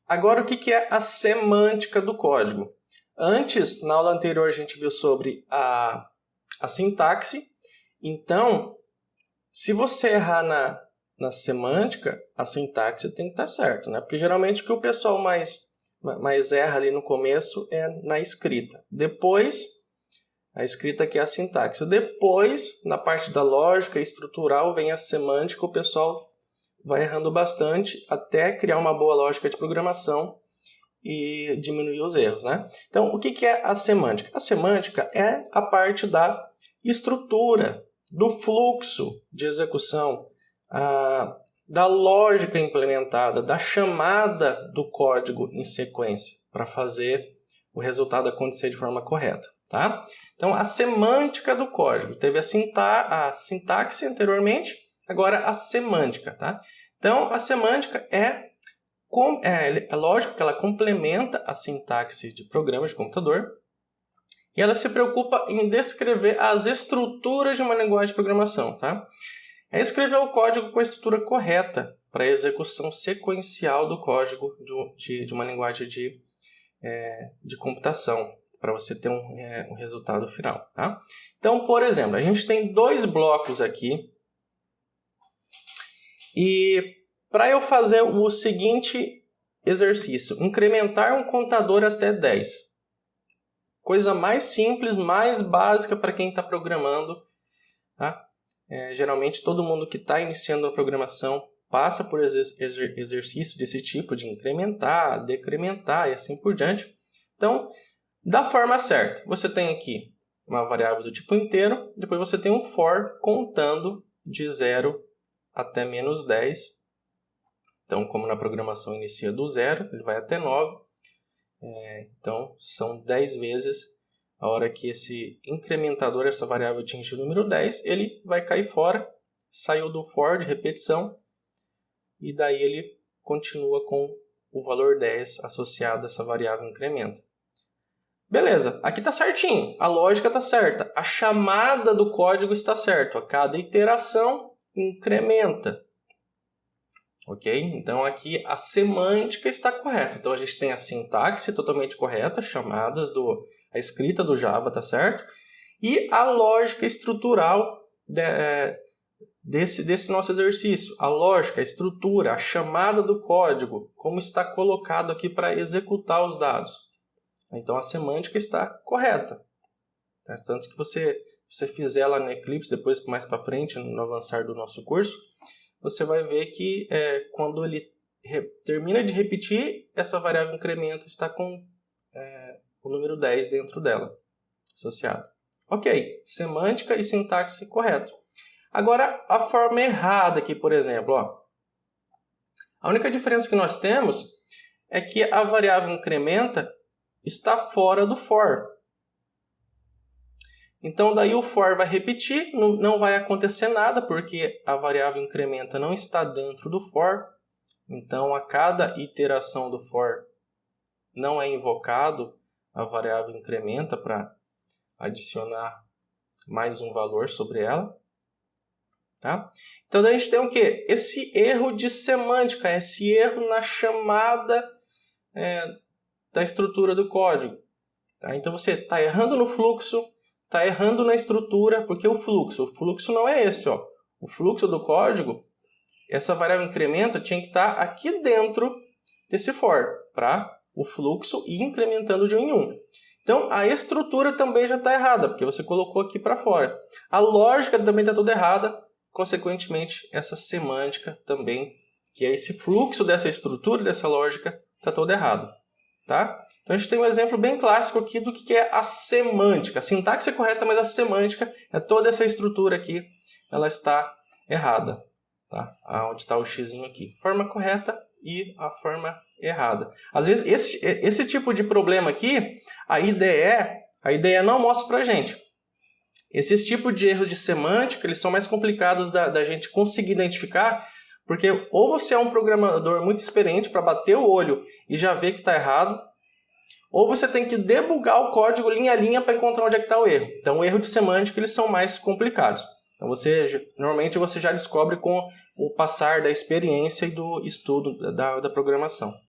Agora, o que é a semântica do código? Antes, na aula anterior, a gente viu sobre a sintaxe. Então, se você errar na semântica, a sintaxe tem que estar certo, né? Porque geralmente o que o pessoal mais erra ali no começo é na escrita. Depois, a escrita que é a sintaxe. Depois, na parte da lógica estrutural, vem a semântica. O pessoal vai errando bastante até criar uma boa lógica de programação e diminuir os erros, né? Então, o que é a semântica? A semântica é a parte da estrutura, do fluxo de execução, da lógica implementada, da chamada do código em sequência para fazer o resultado acontecer de forma correta. Tá? Então, a semântica do código. Teve a sintaxe anteriormente, agora a semântica. Tá? Então, a semântica é lógico que ela complementa a sintaxe de programas de computador e ela se preocupa em descrever as estruturas de uma linguagem de programação. Tá? É escrever o código com a estrutura correta para a execução sequencial do código de uma linguagem de computação, para você ter um resultado final. Tá? Então, por exemplo, a gente tem 2 blocos aqui. E para eu fazer o seguinte exercício, incrementar um contador até 10. Coisa mais simples, mais básica para quem está programando. Tá? Geralmente, todo mundo que está iniciando a programação passa por exercício desse tipo, de incrementar, decrementar e assim por diante. Então, da forma certa, você tem aqui uma variável do tipo inteiro, depois você tem um for contando de 0 até menos 10. Então, como na programação inicia do 0, ele vai até 9. Então, são 10 vezes a hora que esse incrementador, essa variável atingir o número 10, ele vai cair fora, saiu do for de repetição, e daí ele continua com o valor 10 associado a essa variável incremento. Beleza, aqui está certinho, a lógica está certa, a chamada do código está certa, a cada iteração incrementa. Ok? Então aqui a semântica está correta. Então a gente tem a sintaxe totalmente correta, a escrita do Java, tá certo? E a lógica estrutural desse nosso exercício. A lógica, a estrutura, a chamada do código, como está colocado aqui para executar os dados. Então a semântica está correta. Tanto que você fizer lá no Eclipse, depois mais para frente, no avançar do nosso curso, você vai ver que quando ele termina de repetir, essa variável incremento está com o número 10 dentro dela, associado. Ok, semântica e sintaxe correto. Agora, a forma errada aqui, por exemplo. A única diferença que nós temos é que a variável incrementa está fora do for. Então, daí o for vai repetir, não vai acontecer nada, porque a variável incrementa não está dentro do for. Então, a cada iteração do for não é invocado a variável incrementa para adicionar mais um valor sobre ela. Tá? Então, daí a gente tem o quê? Esse erro de semântica, esse erro na chamada da estrutura do código. Tá? Então, você está errando no fluxo, está errando na estrutura, porque o fluxo não é esse. O fluxo do código, essa variável incrementa tinha que estar aqui dentro desse for, para o fluxo ir incrementando de 1 em 1. Então, a estrutura também já está errada, porque você colocou aqui para fora. A lógica também está toda errada, consequentemente, essa semântica também, que é esse fluxo dessa estrutura, dessa lógica, está todo errado. Tá? Então, a gente tem um exemplo bem clássico aqui do que é a semântica. A sintaxe é correta, mas a semântica é toda essa estrutura aqui, ela está errada. Tá? Onde está o xizinho aqui. Forma correta e a forma errada. Às vezes, esse tipo de problema aqui, a IDE não mostra para a gente. Esses tipos de erros de semântica, eles são mais complicados da gente conseguir identificar, porque ou você é um programador muito experiente para bater o olho e já ver que está errado, ou você tem que debugar o código linha a linha para encontrar onde é que está o erro. Então, o erro de semântica, eles são mais complicados. Então, normalmente você já descobre com o passar da experiência e do estudo da programação.